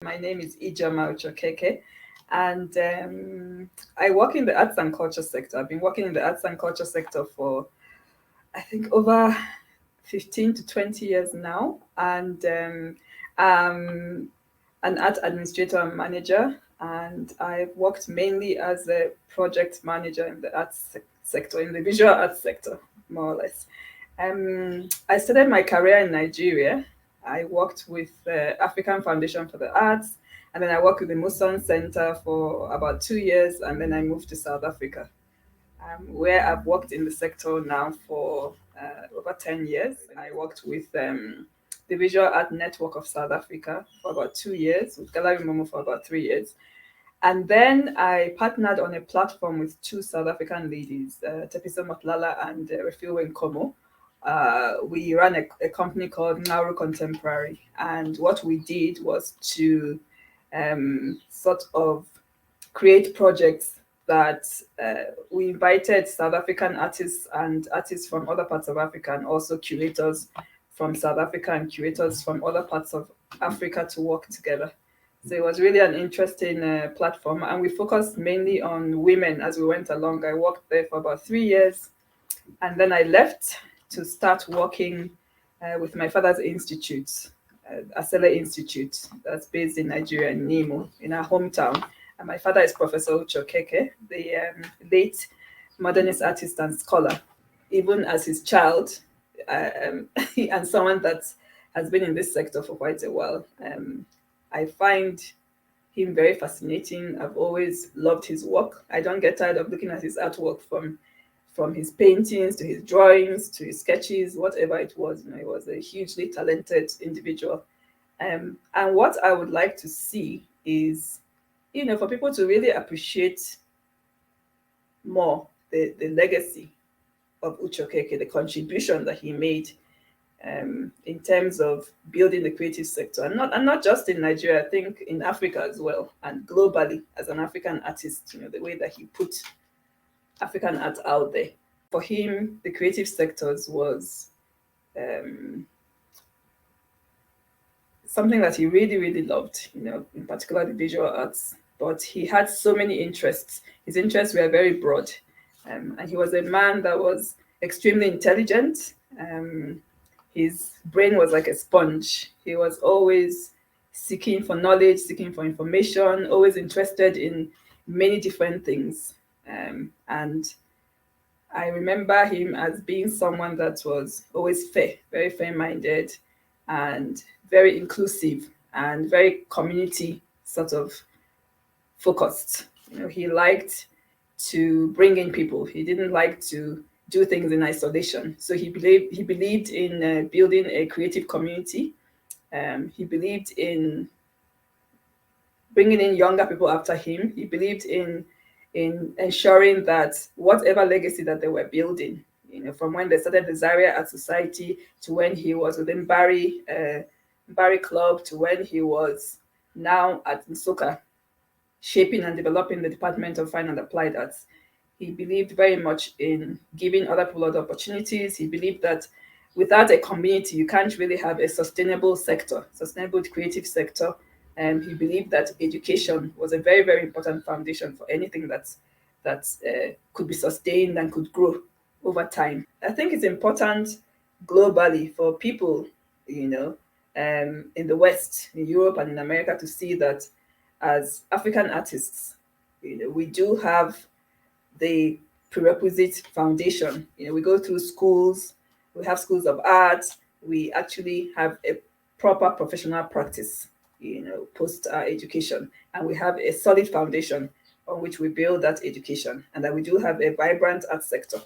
My name is Ijeoma Loren Uche-Okeke, and I work in the arts and culture sector. I've been working in the arts and culture sector for, I think, over 15 to 20 years now, and I'm an art administrator and manager, and I've worked mainly as a project manager in the arts sector, in the visual arts sector, more or less. I started my career in Nigeria. I worked with the African Foundation for the Arts, and then I worked with the Muson Center for about 2 years, and then I moved to South Africa, where I've worked in the sector now for over 10 years. I worked with the Visual Art Network of South Africa for about 2 years, with Gallery Momo for about 3 years. And then I partnered on a platform with two South African ladies, Tepiso Motlala and Refiwe Nkomo. We ran a company called Nauru Contemporary, and what we did was to sort of create projects that we invited South African artists and artists from other parts of Africa, and also curators from South Africa and curators from other parts of Africa to work together. So it was really an interesting platform, and we focused mainly on women as we went along. I worked there for about 3 years, and then I left to start working with my father's institute, Asele Institute, that's based in Nigeria, in Nimo, in our hometown. And my father is Professor Uche-Okeke, the late modernist artist and scholar. Even as his child, and someone that has been in this sector for quite a while, I find him very fascinating. I've always loved his work. I don't get tired of looking at his artwork, from his paintings to his drawings to his sketches, whatever it was. He was a hugely talented individual. And what I would like to see is, for people to really appreciate more the legacy of Uche-Okeke, the contribution that he made in terms of building the creative sector, and not just in Nigeria, I think in Africa as well, and globally as an African artist, the way that he put African art out there. For him, the creative sectors was something that he really, really loved, in particular the visual arts. But he had so many interests. His interests were very broad. And he was a man that was extremely intelligent. His brain was like a sponge. He was always seeking for knowledge, seeking for information, always interested in many different things. And I remember him as being someone that was always fair, very fair-minded, and very inclusive, and very community sort of focused. He liked to bring in people. He didn't like to do things in isolation. So he believed in building a creative community. He believed in bringing in younger people after him. He believed in ensuring that whatever legacy that they were building, from when they started the Zaria Art Society to when he was within Barry Club to when he was now at Nsukka, shaping and developing the Department of Fine and Applied Arts. He believed very much in giving other people other opportunities. He believed that without a community, you can't really have a sustainable creative sector. And he believed that education was a very, very important foundation for anything that could be sustained and could grow over time. I think it's important globally for people, in the West, in Europe and in America, to see that as African artists, we do have the prerequisite foundation. We go through schools, we have schools of art, we actually have a proper professional practice, post our education, and we have a solid foundation on which we build that education, and that we do have a vibrant art sector.